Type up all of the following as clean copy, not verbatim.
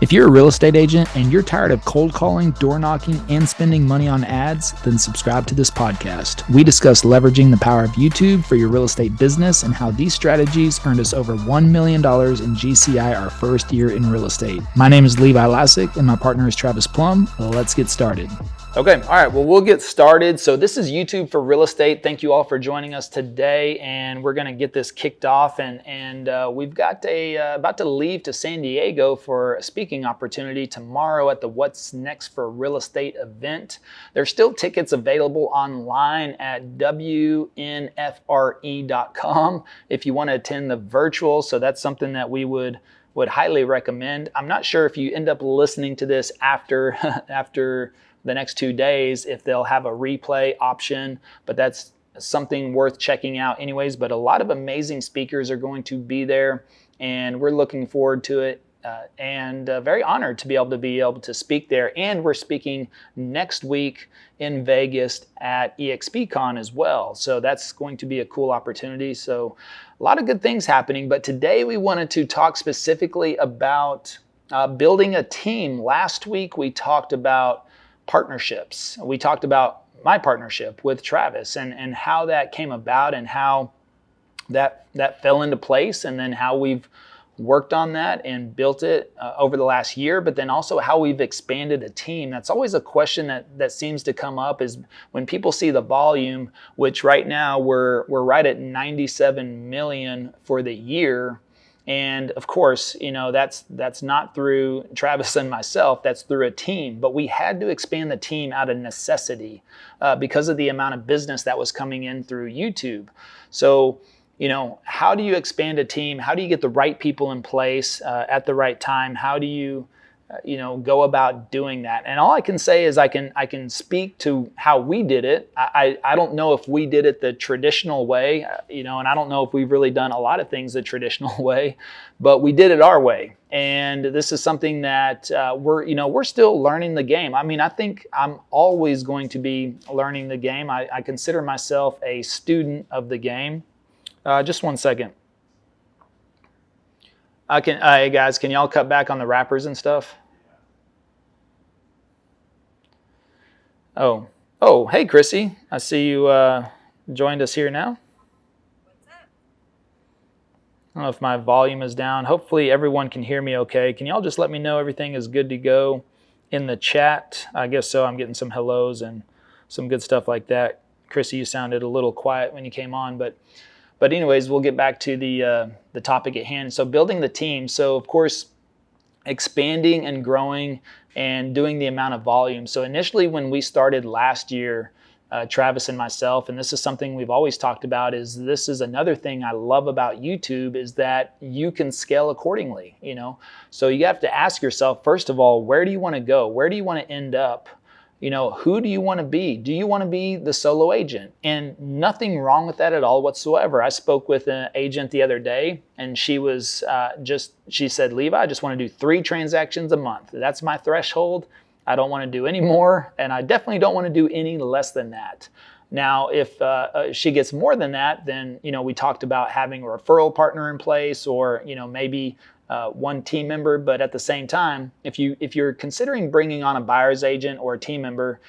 If you're a real estate agent and you're tired of cold calling, door knocking, and spending money on ads, then subscribe to this podcast. We discuss leveraging the power of YouTube for your real estate business and how these strategies earned us over $1 million in GCI our first year in real estate. My name is Levi Lascsak and my partner is Travis Plumb. Let's get started. Okay, all right, well, we'll get started. So this is YouTube for real estate. Thank you all for joining us today, and we're gonna get this kicked off, and we've got about to leave to San Diego for a speaking opportunity tomorrow at the What's Next for Real Estate event. There's still tickets available online at WNFRE.com if you wanna attend the virtual, so that's something that we would highly recommend. I'm not sure if you end up listening to this after the next 2 days, if they'll have a replay option, but that's something worth checking out anyways. But a lot of amazing speakers are going to be there, and we're looking forward to it, and very honored to be able to speak there. And we're speaking next week in Vegas at EXP Icon as well, so that's going to be a cool opportunity. So a lot of good things happening, but today we wanted to talk specifically about building a team. Last week we talked about partnerships. We talked about my partnership with Travis and how that came about and how that fell into place, and then how we've worked on that and built it over the last year, but then also how we've expanded a team. That's always a question that seems to come up, is when people see the volume, which right now we're right at 97 million for the year. And of course, you know, that's not through Travis and myself, that's through a team. But we had to expand the team out of necessity because of the amount of business that was coming in through YouTube. So, you know, how do you expand a team? How do you get the right people in place at the right time? How do you, go about doing that? And all I can say is I can speak to how we did it. I don't know if we did it the traditional way, and I don't know if we've really done a lot of things the traditional way, but we did it our way. And this is something that we're still learning the game. I mean, I think I'm always going to be learning the game. I consider myself a student of the game. Just one second. Hey guys, can y'all cut back on the wrappers and stuff? Oh, hey Chrissy, I see you joined us here now. What's up? I don't know if my volume is down. Hopefully everyone can hear me okay. Can y'all just let me know everything is good to go in the chat? I guess so. I'm getting some hellos and some good stuff like that. Chrissy, you sounded a little quiet when you came on, but anyways, we'll get back to the topic at hand. So building the team. So of course, expanding and growing and doing the amount of volume. So initially when we started last year, Travis and myself, and this is something we've always talked about, this is another thing I love about YouTube, is that you can scale accordingly, So you have to ask yourself, first of all, where do you want to go? Where do you want to end up? Who do you want to be? Do you want to be the solo agent? And nothing wrong with that at all whatsoever. I spoke with an agent the other day, and she was she said, Levi, I just want to do 3 transactions a month. That's my threshold. I don't want to do any more, and I definitely don't want to do any less than that. Now, if she gets more than that, then, we talked about having a referral partner in place, or, maybe one team member. But at the same time, if you're considering bringing on a buyer's agent or a team member,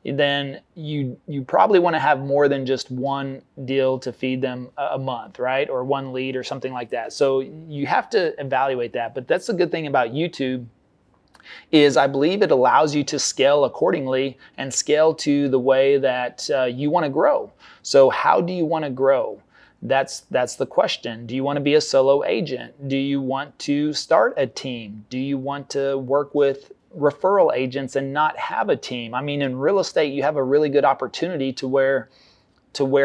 then you probably want to have more than just one deal to feed them a month, right? Or one lead or something like that. So you have to evaluate that. But that's the good thing about YouTube, is I believe it allows you to scale accordingly and scale to the way that you want to grow. So how do you want to grow? That's the question. Do you want to be a solo agent? Do you want to start a team? Do you want to work with referral agents and not have a team? I mean, in real estate, you have a really good opportunity to where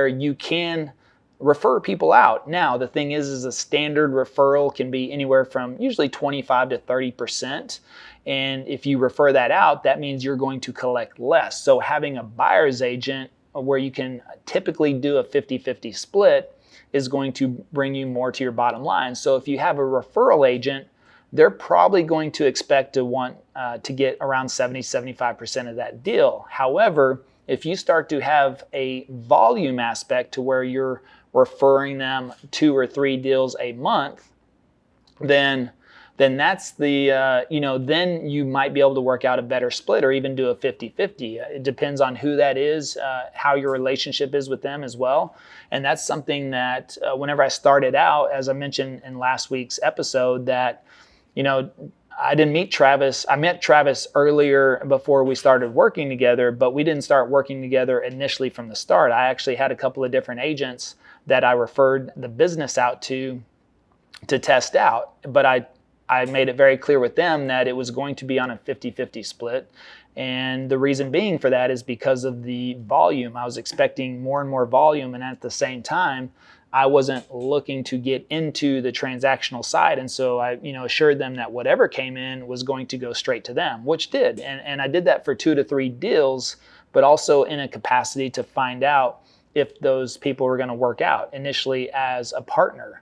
you can refer people out. Now, the thing is a standard referral can be anywhere from usually 25 to 30%. And if you refer that out, that means you're going to collect less. So having a buyer's agent where you can typically do a 50-50 split is going to bring you more to your bottom line. So if you have a referral agent, they're probably going to expect to want to get around 70-75% of that deal. However, if you start to have a volume aspect to where you're referring them 2 or 3 deals a month, then then that's the, then you might be able to work out a better split or even do a 50-50. It depends on who that is, how your relationship is with them as well. And that's something that whenever I started out, as I mentioned in last week's episode, that, I didn't meet Travis. I met Travis earlier before we started working together, but we didn't start working together initially from the start. I actually had a couple of different agents that I referred the business out to test out. But I made it very clear with them that it was going to be on a 50-50 split. And the reason being for that is because of the volume. I was expecting more and more volume, and at the same time, I wasn't looking to get into the transactional side. And so I, assured them that whatever came in was going to go straight to them, which did. And I did that for 2 to 3 deals, but also in a capacity to find out if those people were going to work out initially as a partner.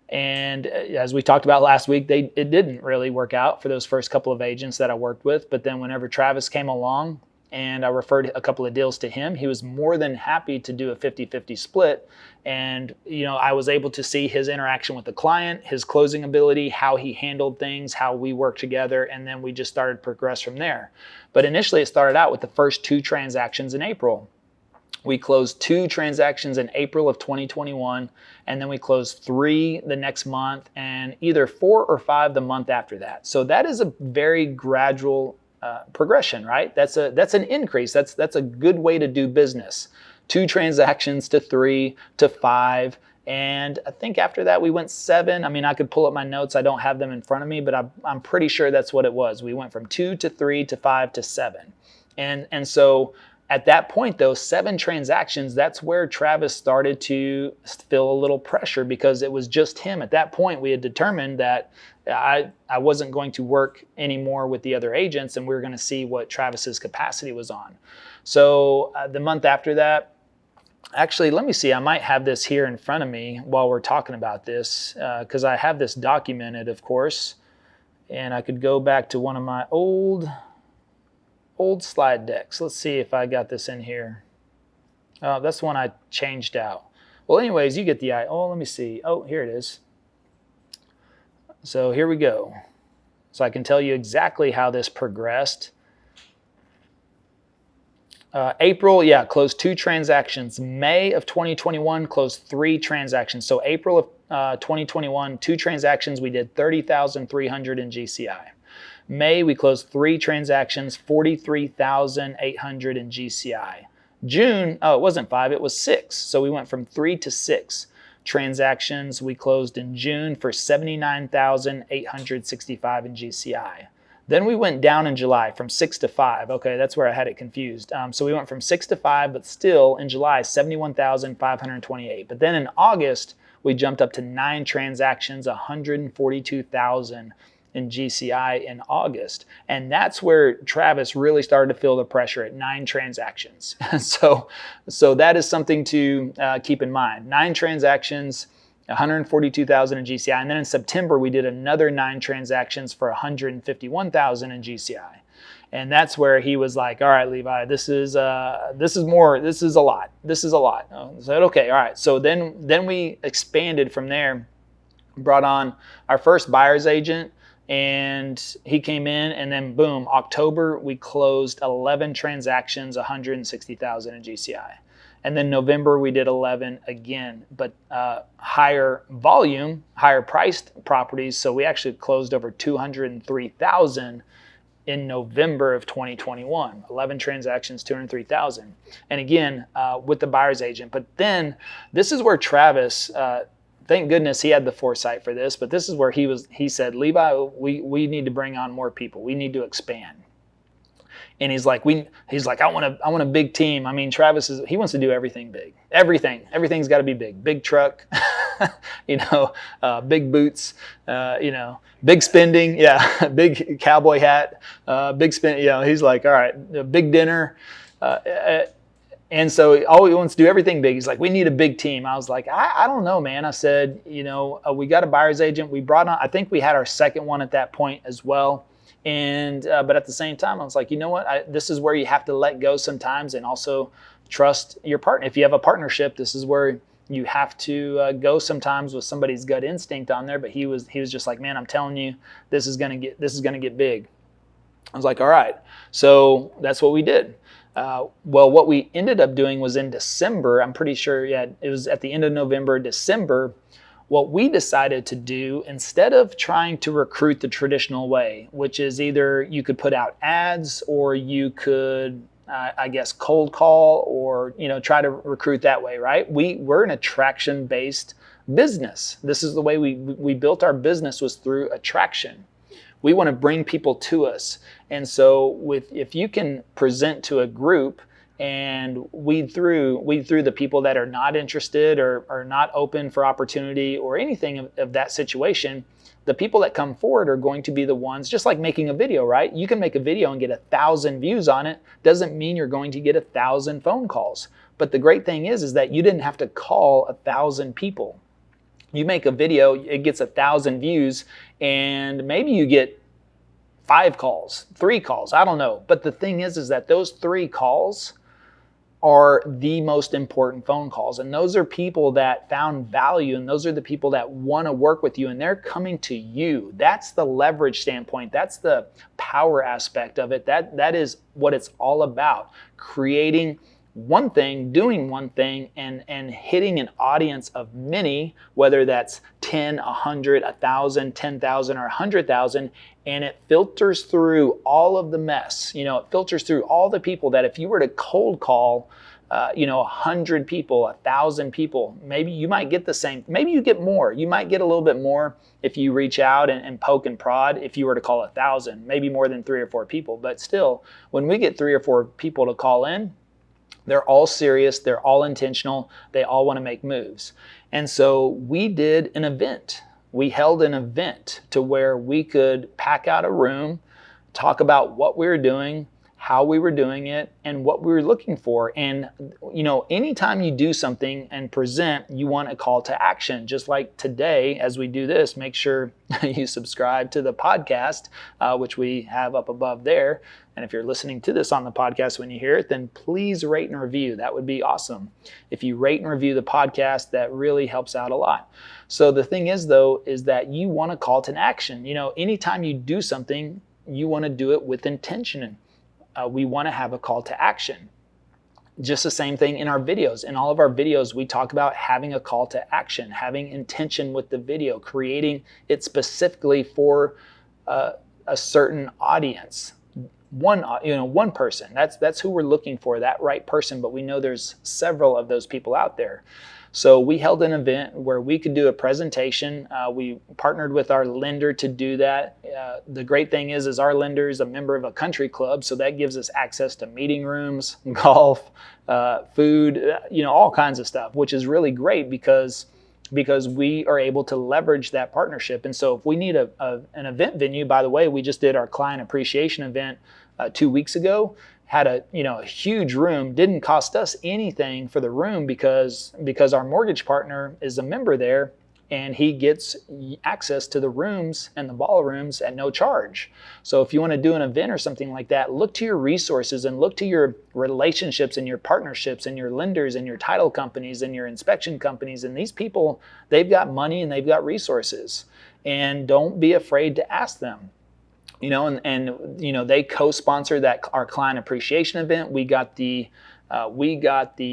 And as we talked about last week, it didn't really work out for those first couple of agents that I worked with. But then whenever Travis came along and I referred a couple of deals to him, he was more than happy to do a 50-50 split. And, I was able to see his interaction with the client, his closing ability, how he handled things, how we worked together. And then we just started to progress from there. But initially it started out with the first 2 transactions in April. We closed 2 transactions in April of 2021, and then we closed 3 the next month, and either 4 or 5 the month after that. So that is a very gradual progression, right? That's an increase. That's a good way to do business. 2 transactions to 3 to 5, and I think after that we went 7. I mean, I could pull up my notes. I don't have them in front of me, but I'm pretty sure that's what it was. We went from 2 to 3 to 5 to 7, and so. At that point, though, 7 transactions, that's where Travis started to feel a little pressure because it was just him. At that point, we had determined that I wasn't going to work anymore with the other agents, and we were going to see what Travis's capacity was on. So the month after that, actually, let me see. I might have this here in front of me while we're talking about this because I have this documented, of course, and I could go back to one of my old slide decks. Let's see if I got this in here. That's one I changed out. Well, anyways, you get the eye. Oh, let me see. Oh, here it is. So here we go. So I can tell you exactly how this progressed. April, closed 2 transactions. May of 2021, closed 3 transactions. So April of 2021, 2 transactions. We did $30,300 in GCI. May, we closed 3 transactions, $43,800 in GCI. June, it wasn't 5, it was 6. So we went from 3 to 6 transactions. We closed in June for $79,865 in GCI. Then we went down in July from 6 to 5. Okay, that's where I had it confused. So we went from 6 to 5, but still in July, $71,528. But then in August, we jumped up to 9 transactions, $142,000 in GCI in August. And that's where Travis really started to feel the pressure at 9 transactions. So that is something to keep in mind. 9 transactions, $142,000 in GCI. And then in September, we did another 9 transactions for $151,000 in GCI. And that's where he was like, all right, Levi, this is a lot. I said, okay, all right. So then we expanded from there, brought on our first buyer's agent, and he came in, and then boom, October, we closed 11 transactions, $160,000 in GCI. And then November, we did 11 again, but higher volume, higher priced properties. So we actually closed over $203,000 in November of 2021, 11 transactions, $203,000. And again, with the buyer's agent. But then this is where Travis, thank goodness he had the foresight for this, but this is where he said, Levi, we need to bring on more people. We need to expand. And he's like, I want a big team. I mean, Travis he wants to do everything big. Everything's got to be big. Big truck, big boots, big spending. Yeah. Big cowboy hat, big spend. He's like, all right, a big dinner. And so he wants to do everything big. He's like, we need a big team. I was like, I don't know, man. I said, we got a buyer's agent. We brought on, I think we had our second one at that point as well. And but at the same time, I was like, you know what? This is where you have to let go sometimes and also trust your partner. If you have a partnership, this is where You have to go sometimes with somebody's gut instinct on there, but he was just like, man, I'm telling you, this is gonna get big. I was like, all right. So that's what we did. Well, what we ended up doing was in December. I'm pretty sure, yeah, it was at the end of November, December. What we decided to do, instead of trying to recruit the traditional way, which is either you could put out ads or you could, I guess, cold call or, try to recruit that way, right? We're an attraction-based business. This is the way we built our business, was through attraction. We want to bring people to us. And so if you can present to a group and weed through the people that are not interested or are not open for opportunity or anything of that situation, the people that come forward are going to be the ones, just like making a video, right? You can make a video and get 1,000 views on it. Doesn't mean you're going to get 1,000 phone calls. But the great thing is that you didn't have to call 1,000 people. You make a video, it gets 1,000 views, and maybe you get 5 calls, 3 calls, I don't know. But the thing is that those 3 calls are the most important phone calls. And those are people that found value, and those are the people that want to work with you, and they're coming to you. That's the leverage standpoint. That's the power aspect of it. That is what it's all about. Creating one thing, doing one thing, and hitting an audience of many, whether that's 10, 100, 1,000, 10,000, or 100,000, and it filters through all of the mess. It filters through all the people that if you were to cold call, 100 people, 1,000 people, maybe you might get the same, maybe you get more. You might get a little bit more if you reach out and poke and prod. If you were to call 1,000, maybe more than 3 or 4 people. But still, when we get 3 or 4 people to call in, they're all serious, they're all intentional, they all want to make moves. And so we did an event. We held an event to where we could pack out a room, talk about what we were doing, how we were doing it, and what we were looking for. And anytime you do something and present, you want a call to action. Just like today, as we do this, make sure you subscribe to the podcast, which we have up above there. And if you're listening to this on the podcast when you hear it, then please rate and review. That would be awesome. If you rate and review the podcast, that really helps out a lot. So the thing is, though, is that you want a call to action. Anytime you do something, you want to do it with intention. We want to have a call to action. Just the same thing in our videos. In all of our videos, we talk about having a call to action, having intention with the video, creating it specifically for a certain audience. One person. That's who we're looking for, that right person. But we know there's several of those people out there. So we held an event where we could do a presentation. We partnered with our lender to do that. The great thing is our lender is a member of a country club, so that gives us access to meeting rooms, golf, food, all kinds of stuff, which is really great because we are able to leverage that partnership. And so if we need an event venue, by the way, we just did our client appreciation event 2 weeks ago. Had a huge room, didn't cost us anything for the room because our mortgage partner is a member there, and he gets access to the rooms and the ballrooms at no charge. So if you want to do an event or something like that, look to your resources and look to your relationships and your partnerships and your lenders and your title companies and your inspection companies. And these people, they've got money and they've got resources, and don't be afraid to ask them. They co-sponsor our client appreciation event. We got the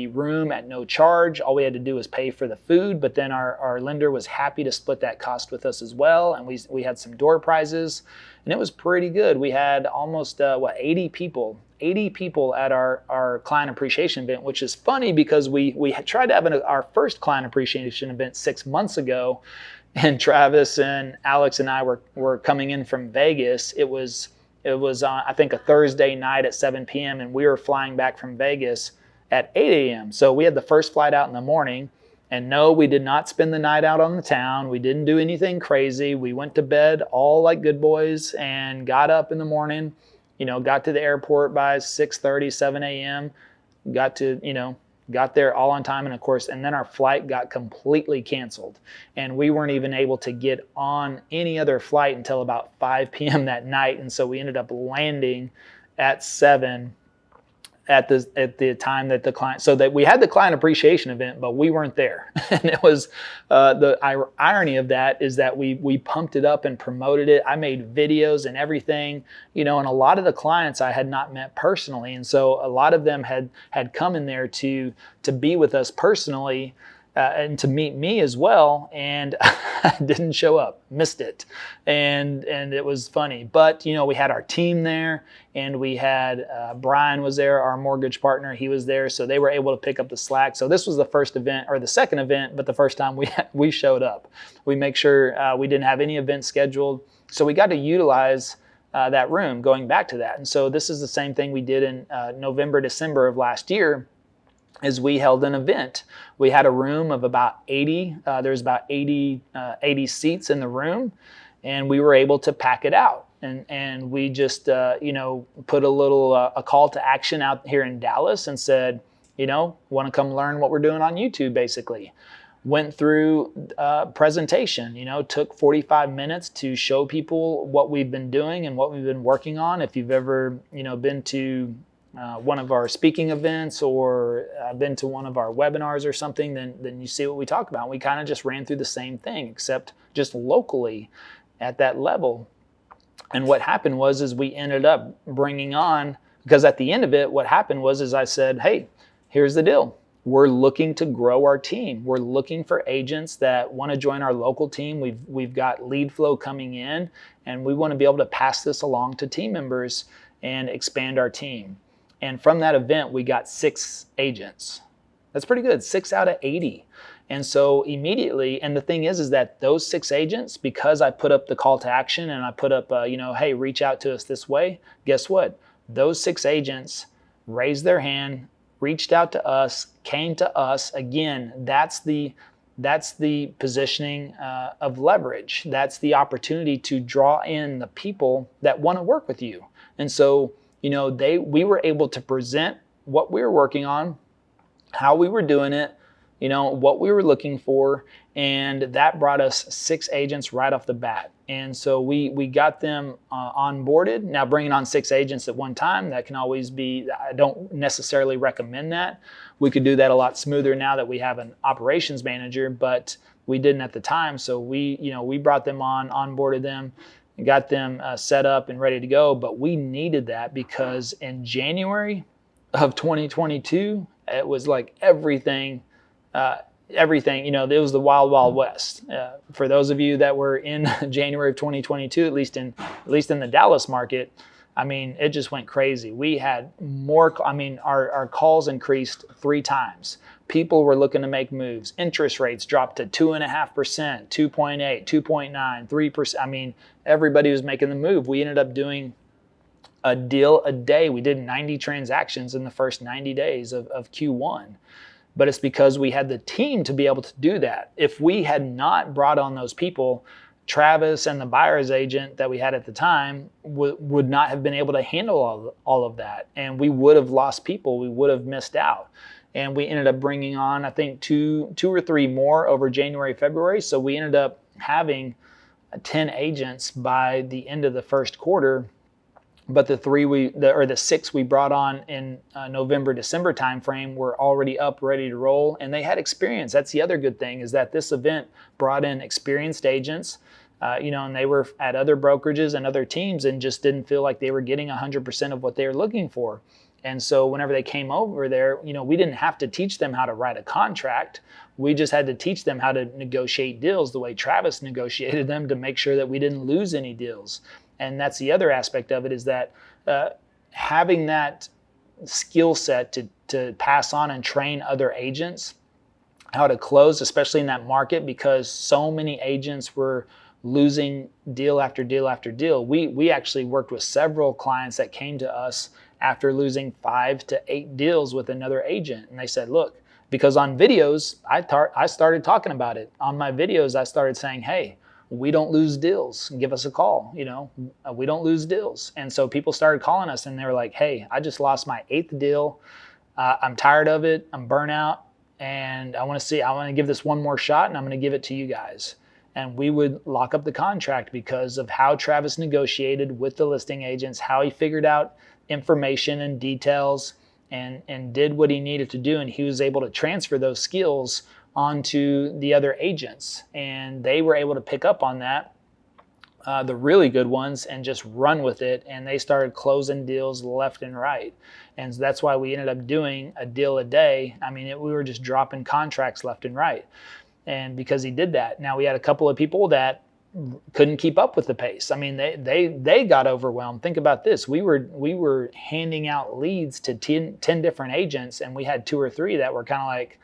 room at no charge. All we had to do was pay for the food, but then our lender was happy to split that cost with us as well. And we had some door prizes, and it was pretty good. We had almost 80 people at our client appreciation event, which is funny because we had tried to have our first client appreciation event 6 months ago. And Travis and Alex and I were coming in from Vegas. It was I think a Thursday night at 7 p.m. and we were flying back from Vegas at 8 a.m. So we had the first flight out in the morning. And no, we did not spend the night out on the town. We didn't do anything crazy. We went to bed all like good boys and got up in the morning, got to the airport by 6:30, 7 a.m. Got there all on time, and of course, and then our flight got completely canceled, and we weren't even able to get on any other flight until about 5 p.m. that night, and so we ended up landing at 7 at the time that the client, so that we had the client appreciation event, but we weren't there. And it was the irony of that is that we pumped it up and promoted it. I made videos and everything, and a lot of the clients I had not met personally, and so a lot of them had come in there to be with us personally. And to meet me as well, and I didn't show up, missed it, and it was funny. But we had our team there, and we had Brian was there, our mortgage partner. He was there, so they were able to pick up the slack. So this was the first event, or the second event, but the first time we showed up. We make sure we didn't have any events scheduled, so we got to utilize that room. Going back to that, and so this is the same thing we did in November, December of last year. Is we held an event. We had a room of about 80. There's about 80 seats in the room, and we were able to pack it out. And we just put a little a call to action out here in Dallas and said, want to come learn what we're doing on YouTube, basically. Went through a presentation, took 45 minutes to show people what we've been doing and what we've been working on. If you've ever been to one of our speaking events or been to one of our webinars or something, then you see what we talk about. We kind of just ran through the same thing, except just locally at that level. And what happened was we ended up bringing on, because at the end of it, what happened was I said, hey, here's the deal. We're looking to grow our team. We're looking for agents that want to join our local team. We've got lead flow coming in, and we want to be able to pass this along to team members and expand our team. And from that event, we got 6 agents. That's pretty good, 6 out of 80. And so immediately, and the thing is that those 6 agents, because I put up the call to action and I put up, hey, reach out to us this way, guess what? Those 6 agents raised their hand, reached out to us, came to us. Again, that's the positioning of leverage. That's the opportunity to draw in the people that want to work with you. And so, we were able to present what we were working on, how we were doing it, what we were looking for, and that brought us 6 agents right off the bat. And so we got them onboarded. Now, bringing on 6 agents at one time, that can always be, I don't necessarily recommend that. We could do that a lot smoother now that we have an operations manager, but we didn't at the time. So we brought them on, onboarded them, got them set up and ready to go. But we needed that because in January of 2022, it was like everything, it was the wild, wild west. For those of you that were in January of 2022, at least in the Dallas market, it just went crazy. We had more, our calls increased 3 times. People were looking to make moves. Interest rates dropped to 2.5%, 2.8, 2.9, 3%. Everybody was making the move. We ended up doing a deal a day. We did 90 transactions in the first 90 days of Q1. But it's because we had the team to be able to do that. If we had not brought on those people, Travis and the buyer's agent that we had at the time would not have been able to handle all of that. And we would have lost people. We would have missed out. And we ended up bringing on, I think, two or three more over January, February. So we ended up having 10 agents by the end of the first quarter. But the 6 we brought on in November, December timeframe were already up, ready to roll, and they had experience. That's the other good thing, is that this event brought in experienced agents, and they were at other brokerages and other teams and just didn't feel like they were getting 100% of what they were looking for. And so whenever they came over there, we didn't have to teach them how to write a contract. We just had to teach them how to negotiate deals the way Travis negotiated them to make sure that we didn't lose any deals. And that's the other aspect of it, is that having that skill set to pass on and train other agents how to close, especially in that market, because so many agents were losing deal after deal after deal. We actually worked with several clients that came to us after losing 5 to 8 deals with another agent. And they said, look, because on videos, I started talking about it. On my videos, I started saying, hey, we don't lose deals. Give us a call. We don't lose deals. And so people started calling us and they were like, hey, I just lost my 8th deal. I'm tired of it. I'm burnt out. And I want to give this one more shot, and I'm going to give it to you guys. And we would lock up the contract because of how Travis negotiated with the listing agents, how he figured out information and details, and did what he needed to do, and he was able to transfer those skills onto the other agents, and they were able to pick up on that, the really good ones, and just run with it, and they started closing deals left and right. And that's why we ended up doing a deal a day. I mean, we were just dropping contracts left and right, and because he did that. Now, we had a couple of people that couldn't keep up with the pace. I mean, they got overwhelmed. Think about this. We were handing out leads to 10 different agents, and we had 2 or 3 that were kind of like,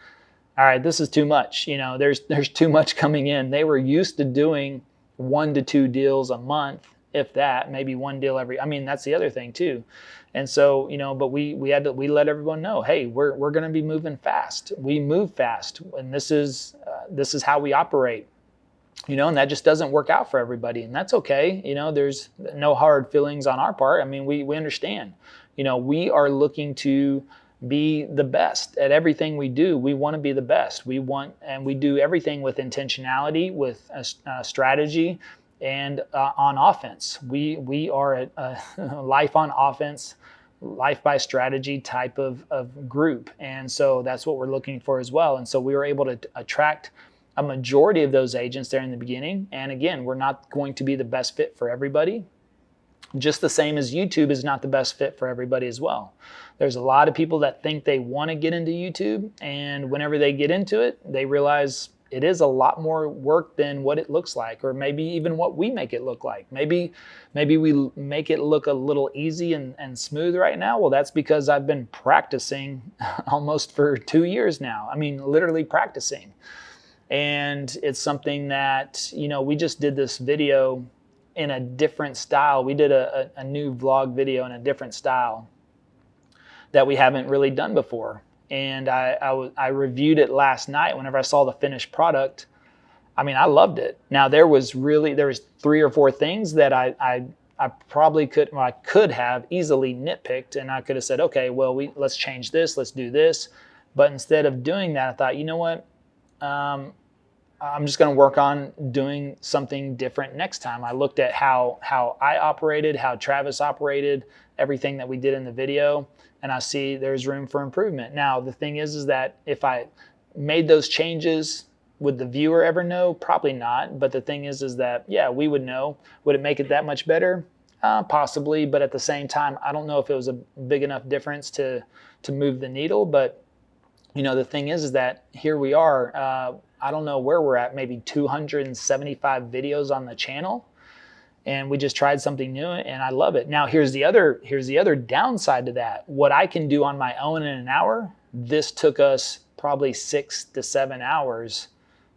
all right, this is too much. You know, there's too much coming in. They were used to doing 1 to 2 deals a month, if that, maybe 1 deal every. I mean, that's the other thing too. And so, you know, but we let everyone know, hey, we're going to be moving fast. We move fast, and this is how we operate. You know, and that just doesn't work out for everybody, and that's okay. You know, there's no hard feelings on our part. I mean, we understand. You know, we are looking to be the best at everything we do. We want to be the best. We do everything with intentionality, with a strategy, and on offense. We are a life on offense, life by strategy type of group, and so that's what we're looking for as well. And so we were able to attract a majority of those agents there in the beginning. And again, we're not going to be the best fit for everybody, just the same as YouTube is not the best fit for everybody as well. There's a lot of people that think they want to get into YouTube, and whenever they get into it, they realize it is a lot more work than what it looks like, or maybe even what we make it look like. Maybe we make it look a little easy and smooth right now. Well, that's because I've been practicing almost for 2 years now. I mean, literally practicing. And it's something that, you know, we just did this video in a different style. We did a new vlog video in a different style that we haven't really done before. And I reviewed it last night whenever I saw the finished product. I mean, I loved it. Now, there was 3 or 4 things that I could have easily nitpicked, and I could have said, okay, well, let's change this, let's do this. But instead of doing that, I thought, you know what? I'm just going to work on doing something different next time. I looked at how I operated, how Travis operated, everything that we did in the video, and I see there's room for improvement. Now, the thing is that if I made those changes, would the viewer ever know? Probably not. But the thing is that, yeah, we would know. Would it make it that much better? Possibly. But at the same time, I don't know if it was a big enough difference to move the needle. But, you know, the thing is that here we are. I don't know where we're at, maybe 275 videos on the channel. And we just tried something new, and I love it. Now, here's the other downside to that. What I can do on my own in an hour, this took us probably 6 to 7 hours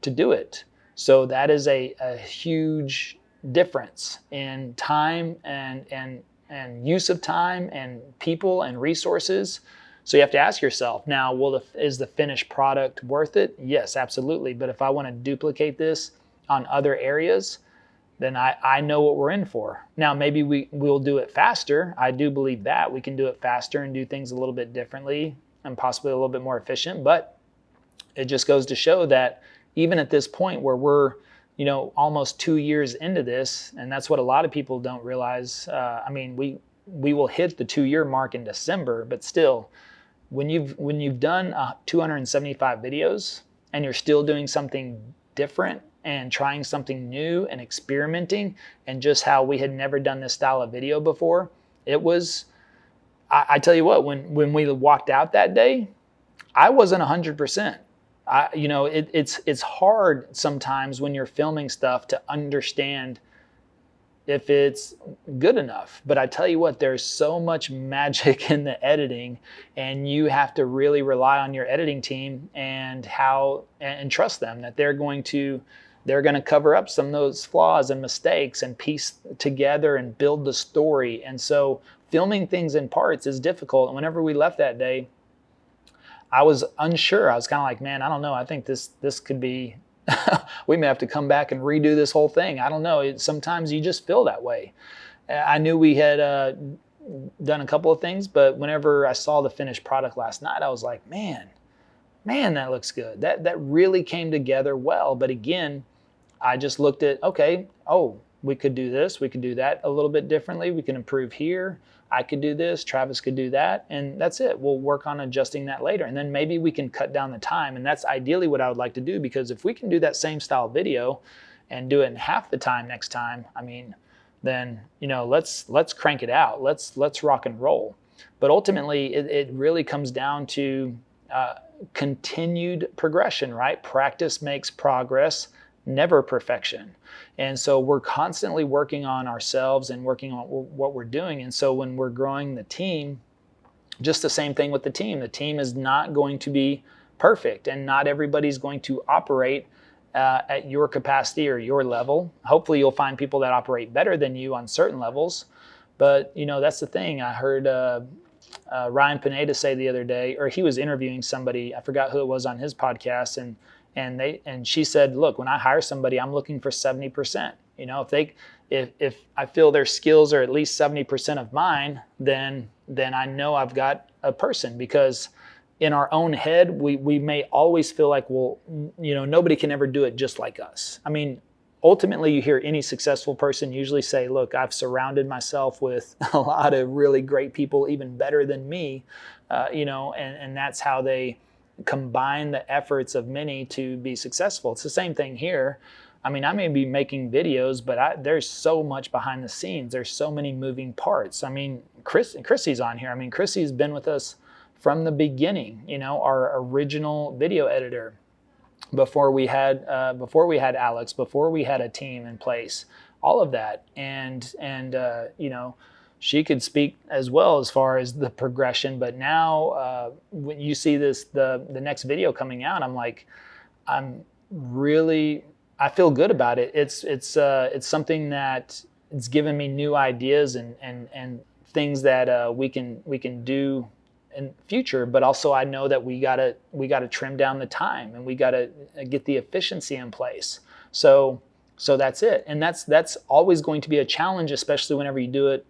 to do it. So that is a huge difference in time and use of time and people and resources. So you have to ask yourself, now, is the finished product worth it? Yes, absolutely. But if I want to duplicate this on other areas, then I know what we're in for. Now, maybe we'll do it faster. I do believe that. We can do it faster and do things a little bit differently and possibly a little bit more efficient. But it just goes to show that even at this point where we're, you know, almost 2 years into this, and that's what a lot of people don't realize. I mean, we will hit the 2-year mark in December, but still, when you've done 275 videos and you're still doing something different and trying something new and experimenting, and just how we had never done this style of video before, it was, I tell you what, when we walked out that day, I wasn't 100%. You know, it's hard sometimes when you're filming stuff to understand if it's good enough. But I tell you what, there's so much magic in the editing, and you have to really rely on your editing team and trust them that they're going to cover up some of those flaws and mistakes and piece together and build the story. And so filming things in parts is difficult. And whenever we left that day, I was unsure. I was kind of like, man, I don't know. I think this could be, we may have to come back and redo this whole thing. I don't know. Sometimes you just feel that way. I knew we had done a couple of things, but whenever I saw the finished product last night, I was like, man, that looks good. That really came together well. But again, I just looked at, okay, we could do this. We could do that a little bit differently. We can improve here. I could do this, Travis could do that, and that's it. We'll work on adjusting that later. And then maybe we can cut down the time. And that's ideally what I would like to do, because if we can do that same style video and do it in half the time next time, I mean, then, you know, let's crank it out. Let's rock and roll. But ultimately, it really comes down to continued progression, right? Practice makes progress, never perfection. And so we're constantly working on ourselves and working on what we're doing. And so when we're growing the team, just the same thing with the team. The team is not going to be perfect, and not everybody's going to operate at your capacity or your level. Hopefully you'll find people that operate better than you on certain levels. But, you know, that's the thing. I heard Ryan Pineda say the other day, or he was interviewing somebody, I forgot who it was, on his podcast, and she said, look, when I hire somebody, I'm looking for 70%. You know, if I feel their skills are at least 70% of mine, then I know I've got a person. Because in our own head, we may always feel like, well, you know, nobody can ever do it just like us. I mean, ultimately, you hear any successful person usually say, look, I've surrounded myself with a lot of really great people, even better than me, you know, and that's how they combine the efforts of many to be successful. It's the same thing here. I mean, I may be making videos, but there's so much behind the scenes. There's so many moving parts. I mean, Chrissy's on here. I mean, Chrissy's been with us from the beginning, you know, our original video editor, before we had Alex, before we had a team in place, all of that. And you know, she could speak as well as far as the progression. But now when you see the next video coming out, I'm like, I feel good about it. It's something that it's given me new ideas and things that we can do in future. But also I know that we gotta trim down the time, and we gotta get the efficiency in place. So that's it. And that's always going to be a challenge, especially whenever you do it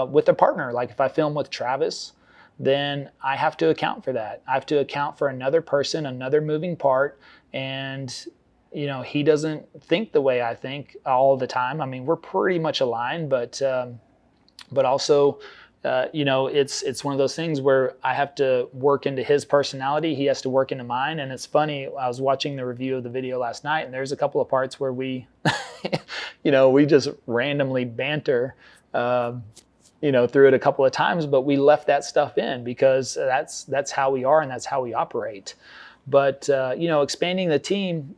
with a partner. Like if I film with Travis, then I have to account for that. I have to account for another person, another moving part, and you know, he doesn't think the way I think all the time. I mean, we're pretty much aligned, but also you know, it's one of those things where I have to work into his personality. He has to work into mine. And it's funny, I was watching the review of the video last night, and there's a couple of parts where we, you know, we just randomly banter, you know, through it a couple of times, but we left that stuff in because that's how we are and that's how we operate. But, you know, expanding the team,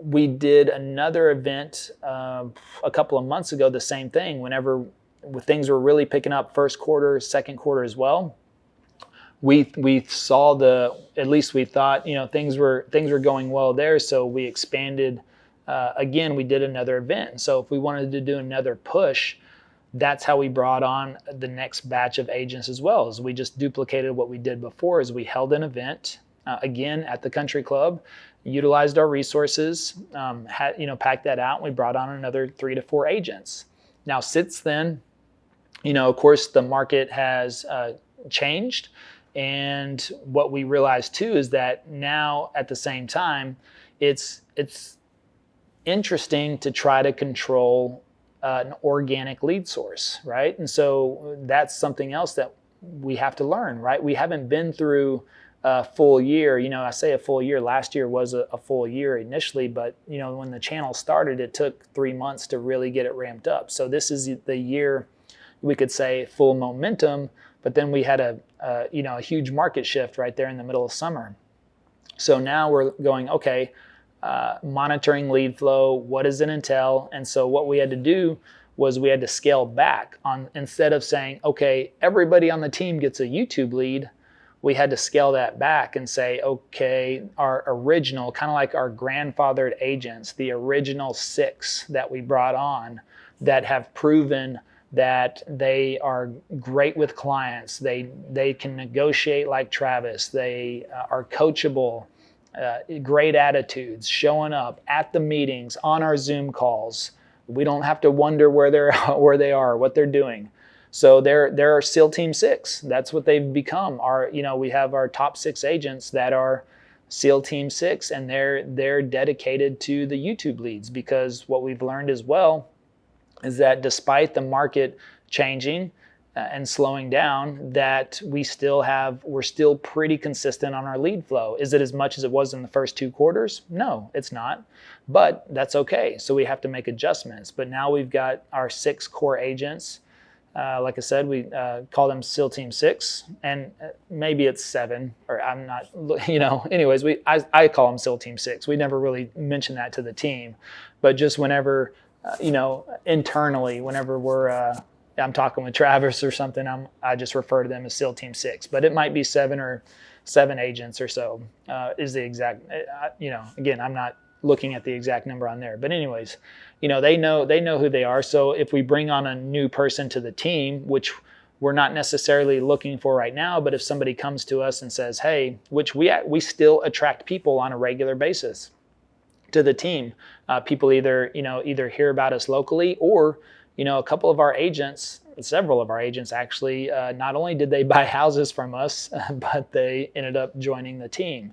we did another event a couple of months ago, the same thing. Whenever things were really picking up, first quarter, second quarter as well, we saw at least we thought, you know, things were going well there. So we expanded again. We did another event. So if we wanted to do another push, that's how we brought on the next batch of agents as well. As we just duplicated what we did before. As we held an event again at the country club, utilized our resources, packed that out, and we brought on another 3 to 4 agents. Now since then, you know, of course, the market has changed. And what we realized too is that now at the same time, it's interesting to try to control an organic lead source, right? And so that's something else that we have to learn, right? We haven't been through a full year. You know, I say a full year. Last year was a full year initially, but you know, when the channel started, it took 3 months to really get it ramped up. So this is the year, we could say, full momentum, but then we had a huge market shift right there in the middle of summer. So now we're going, okay, monitoring lead flow, what does it entail? And so what we had to do was we had to scale back on, instead of saying, okay, everybody on the team gets a YouTube lead, we had to scale that back and say, okay, our original, kind of like our grandfathered agents, the original 6 that we brought on that have proven that they are great with clients. They can negotiate like Travis. They are coachable, great attitudes, showing up at the meetings, on our Zoom calls. We don't have to wonder where they are, what they're doing. So they're our SEAL Team 6. That's what they've become. We have our top 6 agents that are SEAL Team 6, and they're dedicated to the YouTube leads, because what we've learned as well is that despite the market changing, and slowing down, that we're still pretty consistent on our lead flow. Is it as much as it was in the first 2 quarters? No, it's not, but that's okay. So we have to make adjustments. But now we've got our 6 core agents. Like I said, we call them SEAL Team 6, and maybe it's 7, or I'm not, anyways, I call them SEAL Team 6. We never really mention that to the team, but just whenever, internally, whenever I'm talking with Travis or something, I just refer to them as SEAL Team 6, but it might be 7 agents or so, is the exact, again, I'm not looking at the exact number on there, but anyways, they know who they are. So if we bring on a new person to the team, which we're not necessarily looking for right now, but if somebody comes to us and says, hey, which we still attract people on a regular basis to the team, people either hear about us locally, or a couple of our agents, several of our agents actually, not only did they buy houses from us, but they ended up joining the team.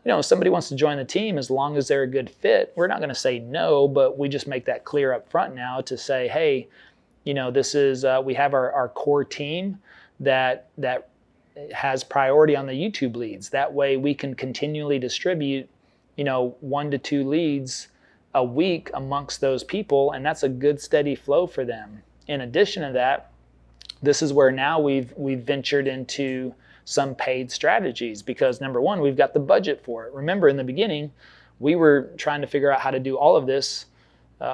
If somebody wants to join the team, as long as they're a good fit, we're not going to say no, but we just make that clear up front now to say, hey, this is, we have our core team that has priority on the YouTube leads. That way we can continually distribute, 1 to 2 leads a week amongst those people, and that's a good steady flow for them. In addition to that, this is where now we've ventured into some paid strategies, because number one, we've got the budget for it. Remember, in the beginning, we were trying to figure out how to do all of this.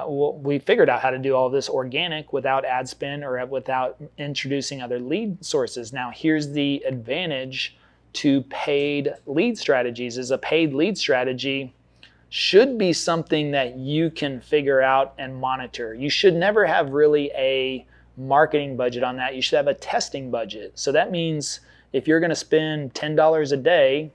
We figured out how to do all of this organic without ad spend or without introducing other lead sources. Now, here's the advantage to paid lead strategies: is a paid lead strategy should be something that you can figure out and monitor. You should never have really a marketing budget on that. You should have a testing budget. So that means if you're going to spend $10 a day,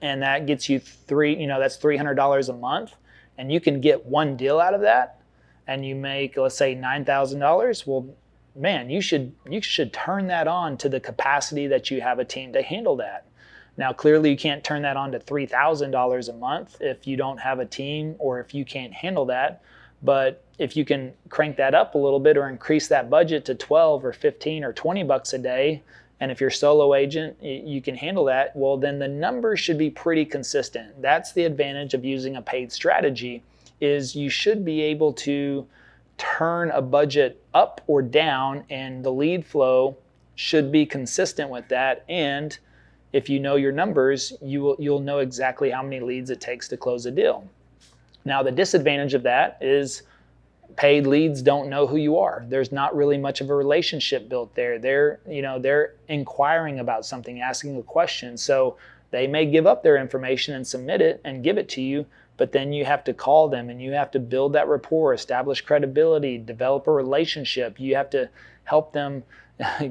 and that gets you that's $300 a month, and you can get 1 deal out of that, and you make, let's say, $9,000, well, man, you should turn that on to the capacity that you have a team to handle that. Now, clearly, you can't turn that on to $3,000 a month if you don't have a team, or if you can't handle that. But if you can crank that up a little bit, or increase that budget to 12 or 15 or 20 bucks a day, and if you're a solo agent, you can handle that, well, then the numbers should be pretty consistent. That's the advantage of using a paid strategy, is you should be able to turn a budget up or down, and the lead flow should be consistent with that. And if you know your numbers, you'll know exactly how many leads it takes to close a deal. Now, the disadvantage of that is paid leads don't know who you are. There's not really much of a relationship built there. They're inquiring about something, asking a question. So they may give up their information and submit it and give it to you, but then you have to call them and you have to build that rapport, establish credibility, develop a relationship. You have to help them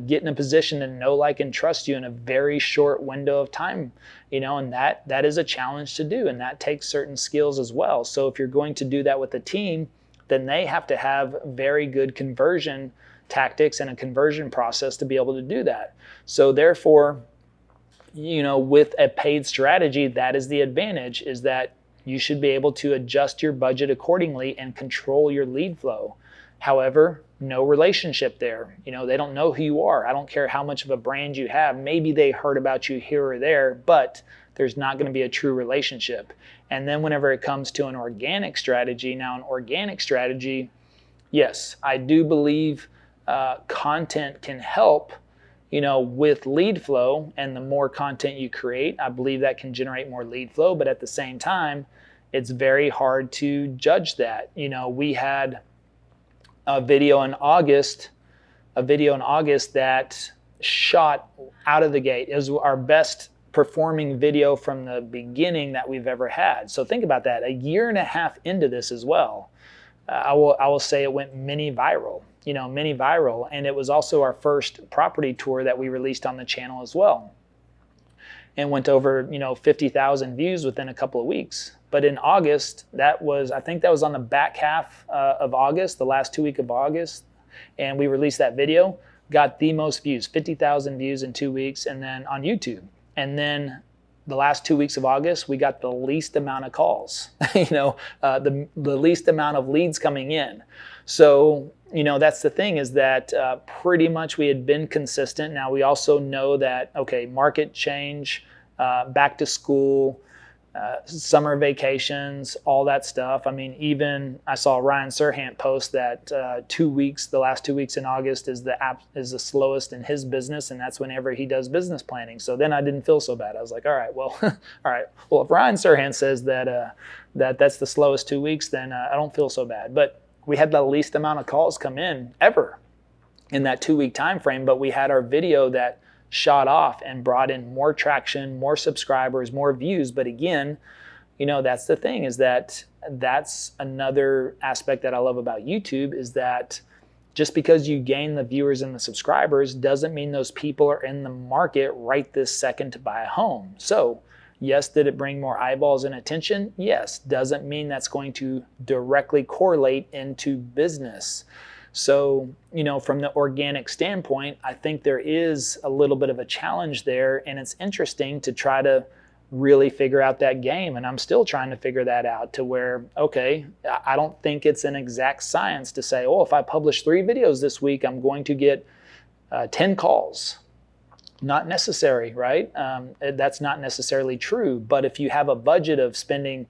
get in a position to know, like, and trust you in a very short window of time, and that is a challenge to do, and that takes certain skills as well. So if you're going to do that with a team, then they have to have very good conversion tactics and a conversion process to be able to do that. So therefore, with a paid strategy, that is the advantage, is that you should be able to adjust your budget accordingly and control your lead flow. However, no relationship there. They don't know who you are. I don't care how much of a brand you have. Maybe they heard about you here or there, but there's not going to be a true relationship. And then whenever it comes to an organic strategy, yes, I do believe content can help, with lead flow. And the more content you create, I believe that can generate more lead flow. But at the same time, it's very hard to judge that. We had a video in August that shot out of the gate. It was our best performing video from the beginning that we've ever had. So think about that. 1.5 years into this as well, I will say it went mini viral, and it was also our first property tour that we released on the channel as well, and went over 50,000 views within a couple of weeks. But in August, I think that was on the back half of August, the last 2 weeks of August, and we released that video, got the most views, 50,000 views in 2 weeks, and then on YouTube. And then the last 2 weeks of August, we got the least amount of calls, the least amount of leads coming in. So, that's the thing, is that pretty much we had been consistent. Now we also know that, okay, market change, back to school, summer vacations, all that stuff. I mean, even I saw Ryan Serhant post that the last 2 weeks in August is the slowest in his business, and that's whenever he does business planning. So then I didn't feel so bad. I was like, all right, well, if Ryan Serhant says that that's the slowest 2 weeks, then I don't feel so bad. But we had the least amount of calls come in ever in that 2 week time frame, but we had our video that shot off and brought in more traction, more subscribers, more views. But again, that's the thing, is that's another aspect that I love about YouTube, is that just because you gain the viewers and the subscribers doesn't mean those people are in the market right this second to buy a home. So yes, did it bring more eyeballs and attention? Yes. Doesn't mean that's going to directly correlate into business. So, from the organic standpoint, I think there is a little bit of a challenge there, and it's interesting to try to really figure out that game. And I'm still trying to figure that out, to where, okay, I don't think it's an exact science to say, oh, if I publish 3 videos this week, I'm going to get 10 calls. Not necessary, right? That's not necessarily true. But if you have a budget of spending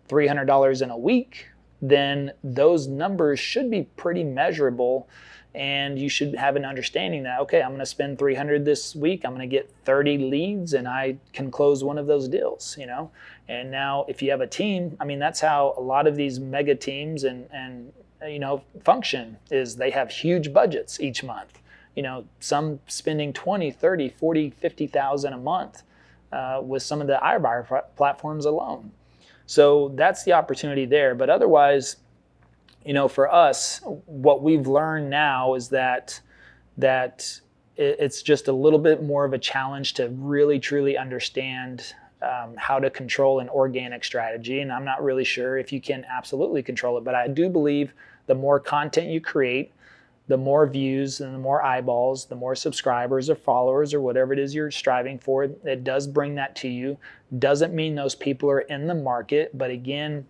$300 in a week, then those numbers should be pretty measurable, and you should have an understanding that, okay, I'm going to spend $300 this week, I'm going to get 30 leads, and I can close one of those deals, And now if you have a team, I mean, that's how a lot of these mega teams and function, is they have huge budgets each month. Some spending 20, 30, 40, 50,000 a month with some of the iBuyer platforms alone. So that's the opportunity there. But otherwise, for us, what we've learned now is that it's just a little bit more of a challenge to really, truly understand how to control an organic strategy. And I'm not really sure if you can absolutely control it, but I do believe the more content you create, the more views and the more eyeballs, the more subscribers or followers or whatever it is you're striving for, it does bring that to you. Doesn't mean those people are in the market, but again,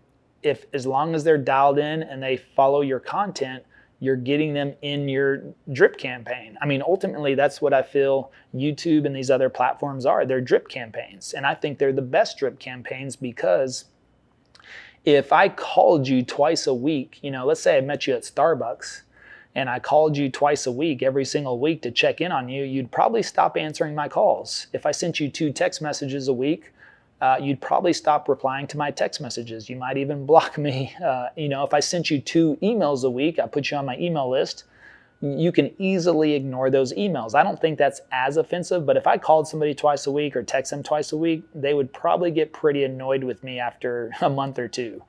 as long as they're dialed in and they follow your content, you're getting them in your drip campaign. I mean, ultimately, that's what I feel YouTube and these other platforms are. They're drip campaigns. And I think they're the best drip campaigns, because if I called you twice a week, let's say I met you at Starbucks, and I called you twice a week, every single week, to check in on you, you'd probably stop answering my calls. If I sent you 2 text messages a week, you'd probably stop replying to my text messages. You might even block me. If I sent you 2 emails a week, I put you on my email list, you can easily ignore those emails. I don't think that's as offensive, but if I called somebody twice a week or text them twice a week, they would probably get pretty annoyed with me after a month or 2.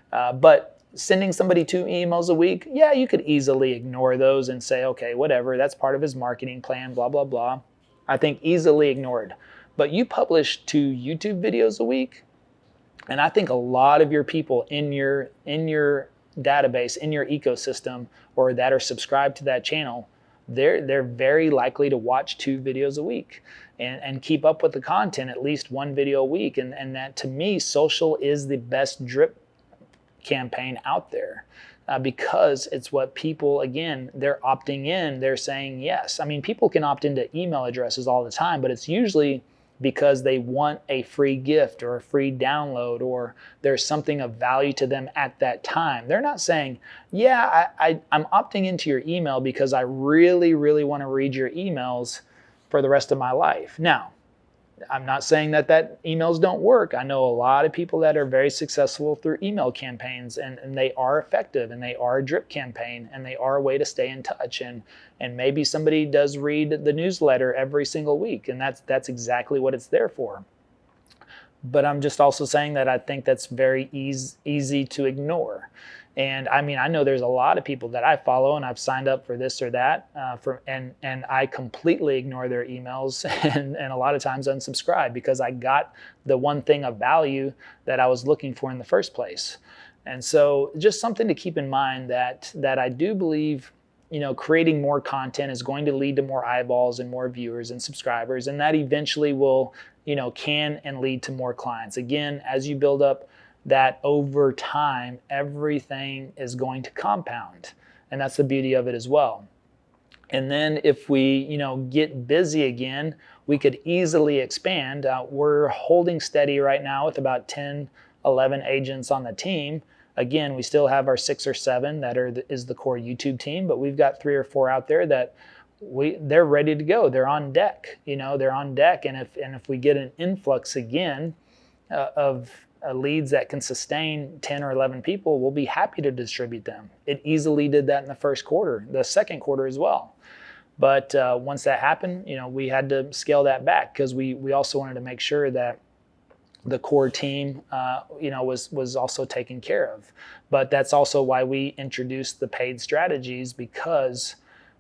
But sending somebody 2 emails a week, yeah, you could easily ignore those and say, okay, whatever, that's part of his marketing plan, blah, blah, blah. I think easily ignored. But you publish 2 YouTube videos a week, and I think a lot of your people in your database, in your ecosystem, or that are subscribed to that channel, they're very likely to watch 2 videos a week and keep up with the content, at least 1 video a week. And that, to me, social is the best drip campaign out there, because it's what people, again, they're opting in, they're saying yes. I mean, people can opt into email addresses all the time, but it's usually because they want a free gift or a free download, or there's something of value to them at that time. They're not saying, yeah, I'm opting into your email because I really, really want to read your emails for the rest of my life. Now, I'm not saying that emails don't work. I know a lot of people that are very successful through email campaigns, and they are effective, and they are a drip campaign, and they are a way to stay in touch. And maybe somebody does read the newsletter every single week, and that's exactly what it's there for. But I'm just also saying that I think that's very easy to ignore. And I mean, I know there's a lot of people that I follow, and I've signed up for this or that, and I completely ignore their emails and a lot of times unsubscribe, because I got the one thing of value that I was looking for in the first place. And so just something to keep in mind, that I do believe, creating more content is going to lead to more eyeballs and more viewers and subscribers, and that eventually will, can and lead to more clients. Again, as you build up that over time, everything is going to compound. And that's the beauty of it as well. And then if we, get busy again, we could easily expand. We're holding steady right now with about 10, 11 agents on the team. Again, we still have our 6 or 7 that is the core YouTube team, but we've got 3 or 4 out there that they're ready to go. They're on deck. They're on deck. And if we get an influx again of leads that can sustain 10 or 11 people, we'll be happy to distribute them. It easily did that in the first quarter, the second quarter as well. But once that happened, we had to scale that back because we also wanted to make sure that the core team, was also taken care of. But that's also why we introduced the paid strategies, because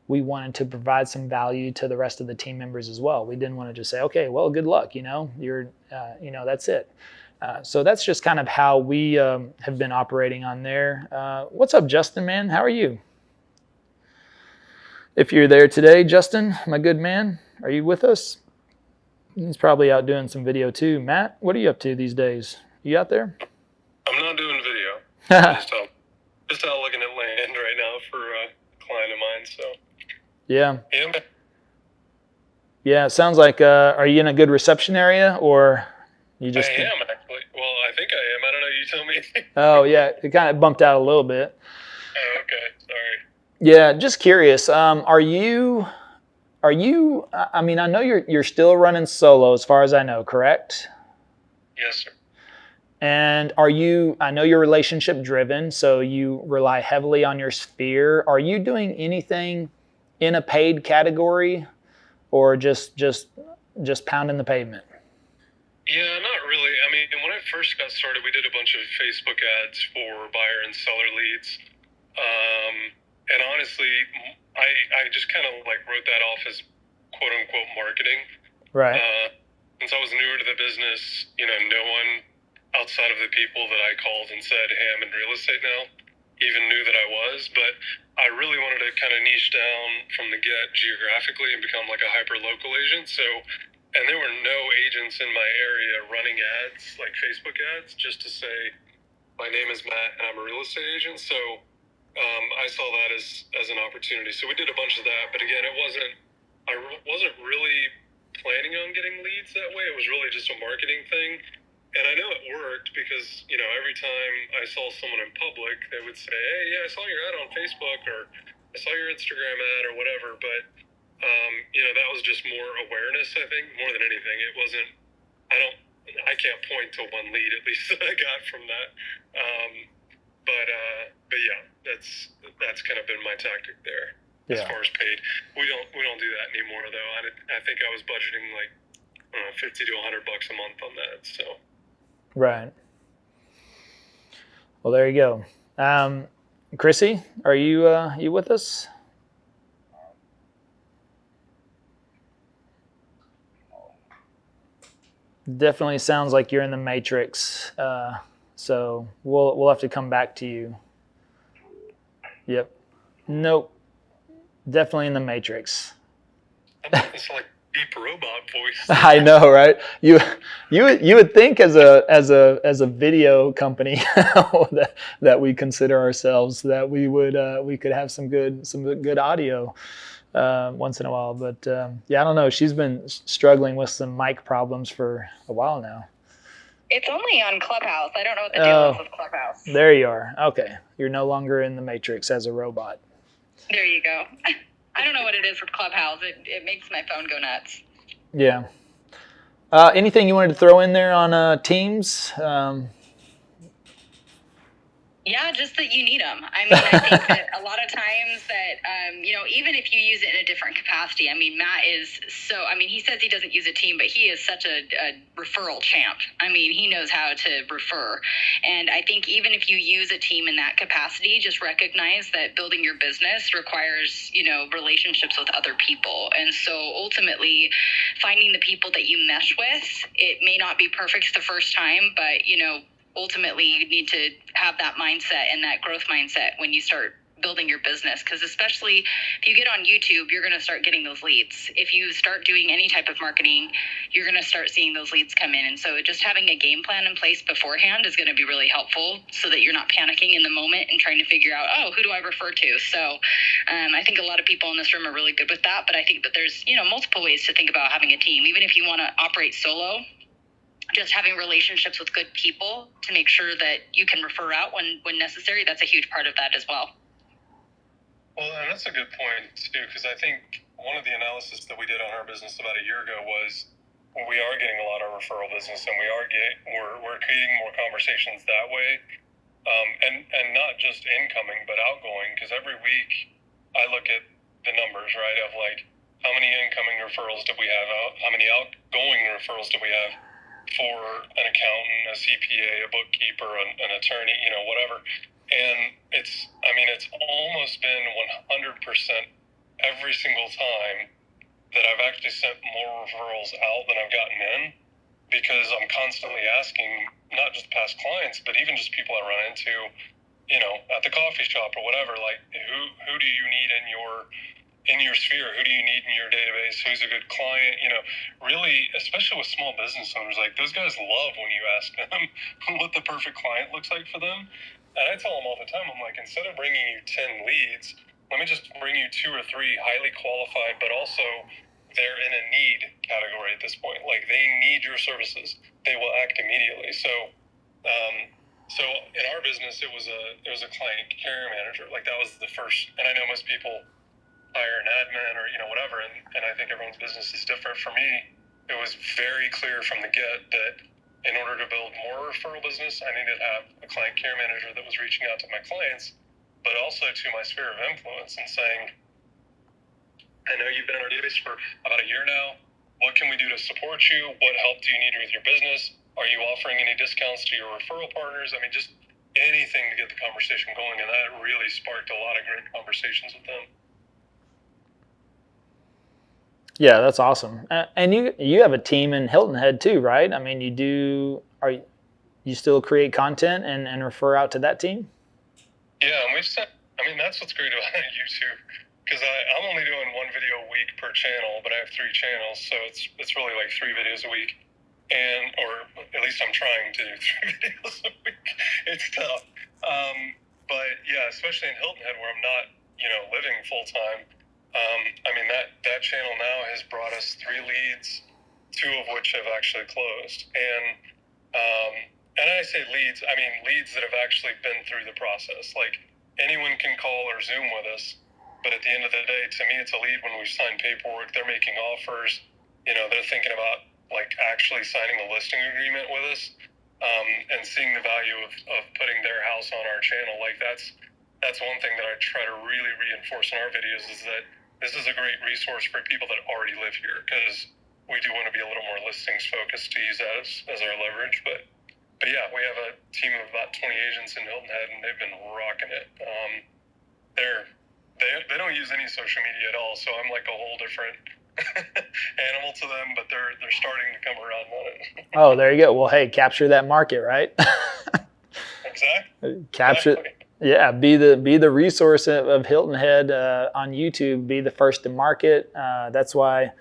we wanted to provide some value to the rest of the team members as well. We didn't want to just say, okay, well, good luck, that's it. So that's just kind of how we have been operating on there. What's up, Justin, man? How are you? If you're there today, Justin, my good man, are you with us? He's probably out doing some video too. Matt, what are you up to these days? You out there? I'm not doing video. just out looking at land right now for a client of mine. So yeah. Yeah. Yeah, it sounds like, are you in a good reception area, or you just... I am, actually. Well, I think I am. I don't know. You tell me. Oh, yeah. It kind of bumped out a little bit. Oh, okay. Sorry. Yeah, just curious. Are you, I mean, I know you're still running solo as far as I know, correct? Yes, sir. And I know you're relationship driven, so you rely heavily on your sphere. Are you doing anything in a paid category, or just pounding the pavement? Yeah, not really. I mean, when I first got started, we did a bunch of Facebook ads for buyer and seller leads. And honestly, I just kind of wrote that off as quote unquote marketing. Right. Since I was newer to the business, no one outside of the people that I called and said, hey, I'm in real estate now, even knew that I was. But I really wanted to kind of niche down from the get geographically and become like a hyper-local agent. And there were no agents in my area running ads, like Facebook ads, just to say, my name is Matt and I'm a real estate agent. So I saw that as an opportunity. So we did a bunch of that. But again, I wasn't really planning on getting leads that way. It was really just a marketing thing. And I know it worked because, every time I saw someone in public, they would say, hey, yeah, I saw your ad on Facebook, or I saw your Instagram ad, or whatever. But, that was just more awareness, I think, more than anything. It wasn't, I can't point to one lead, at least, that I got from that. But yeah, that's kind of been my tactic there. Yeah. As far as paid, we don't do that anymore, though. I think I was budgeting like $50 to $100 a month on that. So. Right. Well, there you go. Chrissy, are you with us? Definitely sounds like you're in the matrix. So we'll have to come back to you. Yep. Nope. Definitely in the matrix. It's like deep robot voice. I know, right? You would think as a video company that we consider ourselves, that we could have some good audio once in a while, but yeah, I don't know. She's been struggling with some mic problems for a while now. It's only on Clubhouse. I don't know what the deal is with Clubhouse. There you are. Okay, you're no longer in the matrix as a robot. There you go. I don't know what it is with Clubhouse. It makes my phone go nuts. Yeah. Anything you wanted to throw in there on Teams? Yeah, just that you need them. I mean, I think that a lot of times that, even if you use it in a different capacity, I mean, Matt is he says he doesn't use a team, but he is such a referral champ. I mean, he knows how to refer. And I think even if you use a team in that capacity, just recognize that building your business requires, relationships with other people. And so ultimately, finding the people that you mesh with, it may not be perfect the first time, but, ultimately, you need to have that mindset and that growth mindset when you start building your business, because especially if you get on YouTube, you're going to start getting those leads. If you start doing any type of marketing, you're going to start seeing those leads come in. And so just having a game plan in place beforehand is going to be really helpful, so that you're not panicking in the moment and trying to figure out, oh, who do I refer to? So I think a lot of people in this room are really good with that, but I think that there's, multiple ways to think about having a team. Even if you want to operate solo, just having relationships with good people to make sure that you can refer out when necessary, that's a huge part of that as well. Well, and that's a good point too, because I think one of the analysis that we did on our business about a year ago was we are getting a lot of referral business, and we're creating more conversations that way, and not just incoming but outgoing. Because every week I look at the numbers, right, of like how many incoming referrals do we have, how many outgoing referrals do we have for an accountant, a CPA, a bookkeeper, an attorney, whatever. And it's almost been 100% every single time that I've actually sent more referrals out than I've gotten in, because I'm constantly asking not just past clients, but even just people I run into, at the coffee shop or whatever, like who do you need in your sphere? Who do you need in your database? Who's a good client? Really, especially with small business owners, like those guys love when you ask them what the perfect client looks like for them. And I tell them all the time, I'm like, instead of bringing you 10 leads, let me just bring you 2 or 3 highly qualified, but also they're in a need category at this point. Like they need your services. They will act immediately. So in our business, it was a client care manager. Like that was the first, and I know most people hire an admin or whatever, and I think everyone's business is different. For me, it was very clear from the get that in order to build more referral business, I needed to have a client care manager that was reaching out to my clients, but also to my sphere of influence and saying, I know you've been in our database for about a year now. What can we do to support you? What help do you need with your business? Are you offering any discounts to your referral partners? I mean, just anything to get the conversation going, and that really sparked a lot of great conversations with them. Yeah, that's awesome. And you have a team in Hilton Head too, right? I mean, you still create content and refer out to that team? Yeah, and that's what's great about YouTube, because I'm only doing 1 video a week per channel, but I have 3 channels, so it's really like 3 videos a week, or at least I'm trying to do 3 videos a week. It's tough, but yeah, especially in Hilton Head where I'm not living full time. That channel now has brought us 3 leads, 2 of which have actually closed. And I say leads, I mean leads that have actually been through the process. Like anyone can call or Zoom with us, but at the end of the day, to me, it's a lead when we sign paperwork. They're making offers. They're thinking about like actually signing a listing agreement with us, and seeing the value of putting their house on our channel. Like that's one thing that I try to really reinforce in our videos, is that this is a great resource for people that already live here, because we do want to be a little more listings focused to use that as our leverage. But yeah, we have a team of about 20 agents in Hilton Head, and they've been rocking it. They don't use any social media at all, so I'm like a whole different animal to them, but they're starting to come around on it. Oh, there you go. Well, hey, capture that market, right? Exactly. Exactly. Yeah, be the resource of Hilton Head on YouTube. Be the first to market. That's why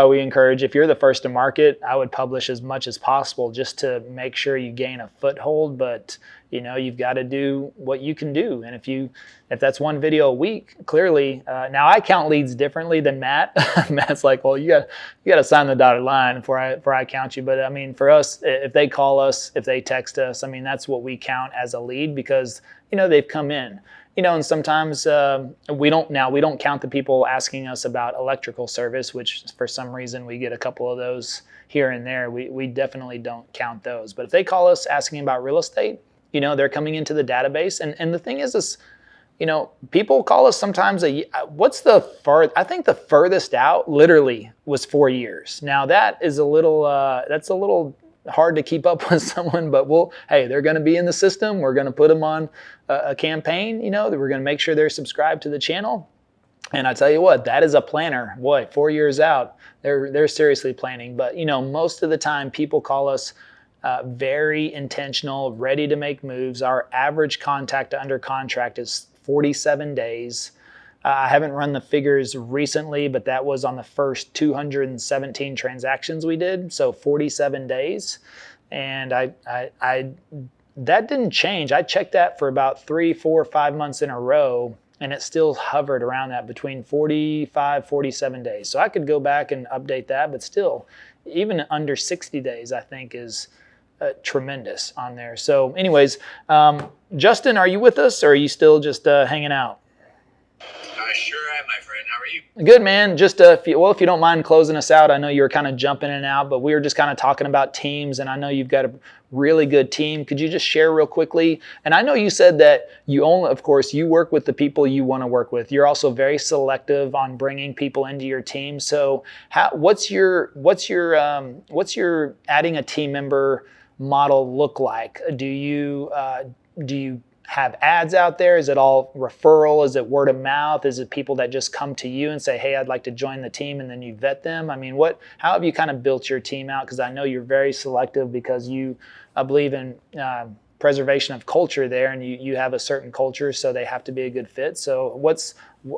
we encourage, if you're the first to market, I would publish as much as possible just to make sure you gain a foothold. But you've got to do what you can do. And if that's 1 video a week, clearly, now I count leads differently than Matt. Matt's like, well, you got to sign the dotted line before I count you. But I mean, for us, if they call us, if they text us, I mean, that's what we count as a lead, because they've come in. And sometimes we don't count the people asking us about electrical service, which for some reason we get a couple of those here and there. We definitely don't count those. But if they call us asking about real estate, they're coming into the database. And the thing is, people call us sometimes I think the furthest out literally was 4 years. Now that is a little hard to keep up with someone, but they're going to be in the system. We're going to put them on a campaign, that we're going to make sure they're subscribed to the channel. And I tell you what, that is a planner. Boy, 4 years out, they're seriously planning. But most of the time, people call us very intentional, ready to make moves. Our average contact to under contract is 47 days. I haven't run the figures recently, but that was on the first 217 transactions we did, so 47 days. And that didn't change. I checked that for about 3, 4, 5 months in a row, and it still hovered around that between 45, 47 days. So I could go back and update that, but still, even under 60 days, I think is tremendous on there. So anyways, Justin, are you with us, or are you still just hanging out? Sure am, my friend. How are you? Good, man. Just if you don't mind closing us out. I know you were kind of jumping in and out, but we were just kind of talking about teams, and I know you've got a really good team. Could you just share real quickly? And I know you said that you only, of course, you work with the people you want to work with. You're also very selective on bringing people into your team. So, what's your adding a team member model look like? Do you have ads out there? Is it all referral? Is it word of mouth? Is it people that just come to you and say, hey, I'd like to join the team, and then you vet them? I mean, how have you kind of built your team out? Because I know you're very selective because you believe in preservation of culture there, and you have a certain culture, so they have to be a good fit. So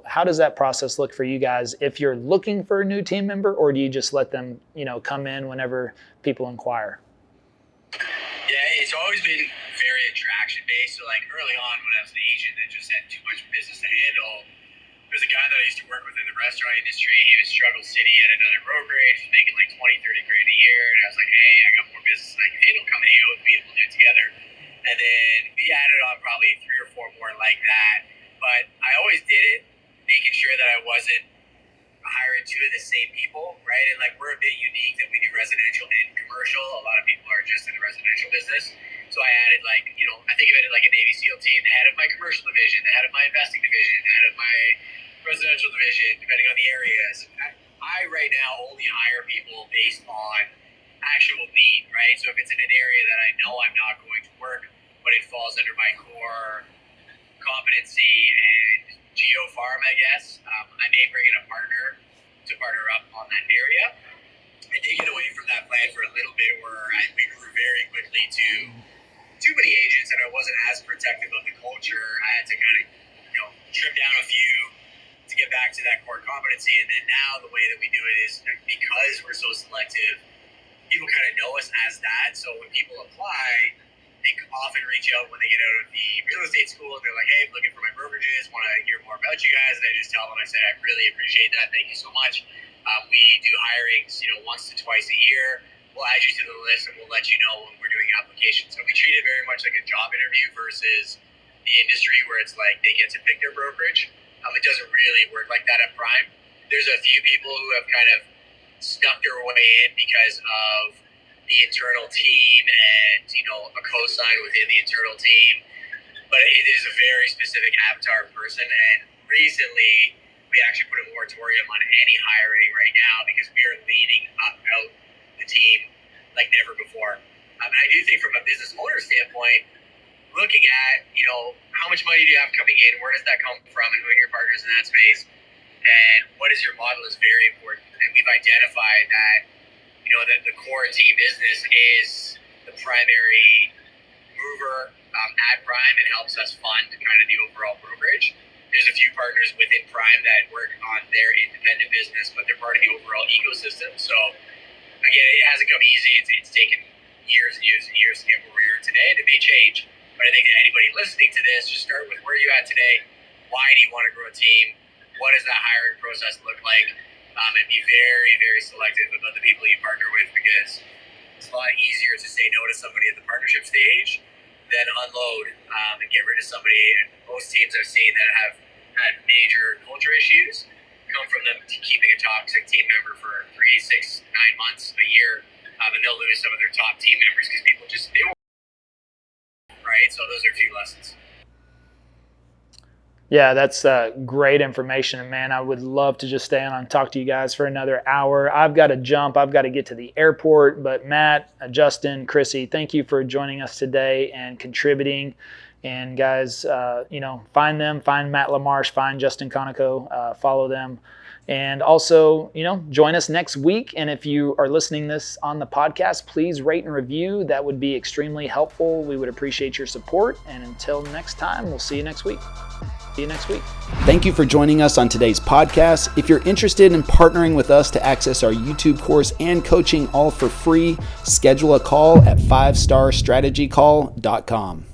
how does that process look for you guys if you're looking for a new team member, or do you just let them, come in whenever people inquire? Yeah, it's always been very attraction based. So like early on when I was an agent that just had too much business to handle, there's a guy that I used to work with in the restaurant industry. He was struggle city at another brokerage, making like 20, 30 grand a year. And I was like, hey, I got more business than I can handle. Come hang out with me and we'll do it together. And then we added on probably 3 or 4 more like that. But I always did it, making sure that I wasn't hiring 2 of the same people, right? And like we're a bit unique that we do residential and commercial. A lot of people are just in the residential business. So I added I think of it like a Navy SEAL team, the head of my commercial division, the head of my investing division, the head of my residential division, depending on the areas. I right now only hire people based on actual need, right? So if it's in an area that I know I'm not going to work, but it falls under my core competency and geo-farm, I guess, I may bring in a partner to partner up on that area. I did get away from that plan for a little bit where we grew very quickly to too many agents, and I wasn't as protective of the culture. I had to kind of, trim down a few to get back to that core competency. And then now the way that we do it is because we're so selective, people kind of know us as that. So when people apply, they often reach out when they get out of the real estate school and they're like, hey, I'm looking for my brokerages, want to hear more about you guys. And I just tell them, I say, I really appreciate that. Thank you so much. We do hirings, once to twice a year. We'll add you to the list and we'll let you know when we're doing applications. So we treat it very much like a job interview versus the industry where it's like they get to pick their brokerage. It doesn't really work like that at Prime. There's a few people who have kind of snuck their way in because of the internal team and, a cosign within the internal team. But it is a very specific avatar person. And recently, we actually put a moratorium on any hiring right now because we are leading out the team like never before. And I do think from a business owner standpoint, looking at, how much money do you have coming in? Where does that come from? And who are your partners in that space? And what is your model is very important. And we've identified that, that the core team business is the primary mover at Prime and helps us fund kind of the overall brokerage. There's a few partners within Prime that work on their independent business, but they're part of the overall ecosystem. So, again, it hasn't come easy. It's taken years and years and years to get where we are today, and it may change. But I think that anybody listening to this, just start with where you at today. Why do you want to grow a team? What does that hiring process look like? And be very, very selective about the people you partner with, because it's a lot easier to say no to somebody at the partnership stage than unload and get rid of somebody. And most teams I've seen that have had major culture issues come from them keeping a toxic team member for 3, 6, 9 months, a year, and they'll lose some of their top team members because people they won't. Right? So those are a few lessons. Yeah, that's great information. And man, I would love to just stay on and talk to you guys for another hour. I've got to jump. I've got to get to the airport. But Matt, Justin, Chrissy, thank you for joining us today and contributing. And guys, find them, find Matt LaMarche, find Justin Conoco, follow them. And also, join us next week. And if you are listening this on the podcast, please rate and review. That would be extremely helpful. We would appreciate your support. And until next time, we'll see you next week. See you next week. Thank you for joining us on today's podcast. If you're interested in partnering with us to access our YouTube course and coaching all for free, schedule a call at 5starstrategycall.com.